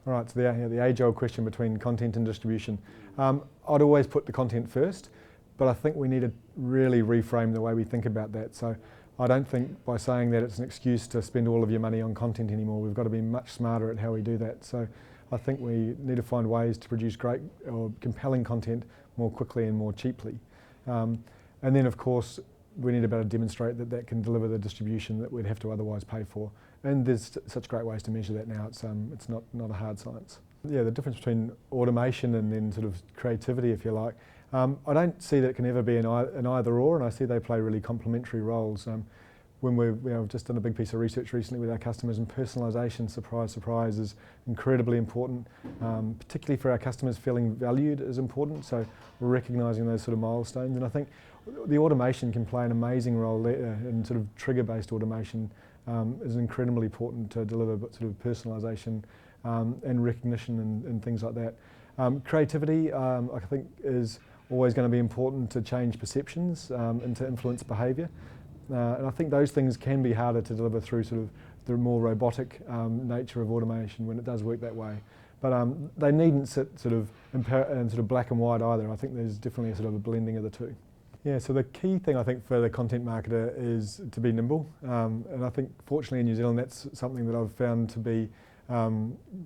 All right, so the age-old question between content and distribution. I'd always put the content first, but I think we need to really reframe the way we think about that. So I don't think by saying that it's an excuse to spend all of your money on content anymore. We've got to be much smarter at how we do that. So I think we need to find ways to produce great or compelling content more quickly and more cheaply. And then of course, we need to be able to demonstrate that that can deliver the distribution that we'd have to otherwise pay for. And there's such great ways to measure that now, it's not a hard science. Yeah, the difference between automation and then sort of creativity, if you like, I don't see that it can ever be an either or, and I see they play really complementary roles. When we've just done a big piece of research recently with our customers, and personalisation, surprise, surprise, is incredibly important, particularly for our customers. Feeling valued is important, so we're recognising those sort of milestones, and I think the automation can play an amazing role there, and sort of trigger-based automation is incredibly important to deliver sort of personalisation and recognition and things like that. Creativity, I think, is always going to be important to change perceptions and to influence behaviour. And I think those things can be harder to deliver through sort of the more robotic nature of automation when it does work that way. But they needn't sit sort of in sort of black and white either. I think there's definitely a sort of a blending of the two. Yeah, so the key thing I think for the content marketer is to be nimble. And I think fortunately in New Zealand that's something that I've found to be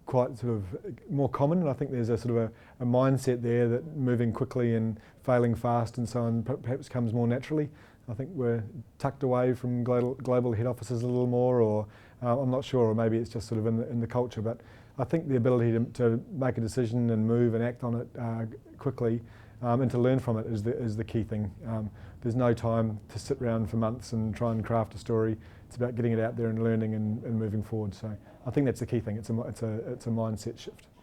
quite sort of more common, and I think there's a sort of a mindset there that moving quickly and failing fast and so on perhaps comes more naturally. I think we're tucked away from global head offices a little more, or I'm not sure, or maybe it's just sort of in the culture, but I think the ability to make a decision and move and act on it quickly and to learn from it is the key thing. There's no time to sit around for months and try and craft a story. It's about getting it out there and learning and moving forward. So I think that's the key thing. It's a mindset shift.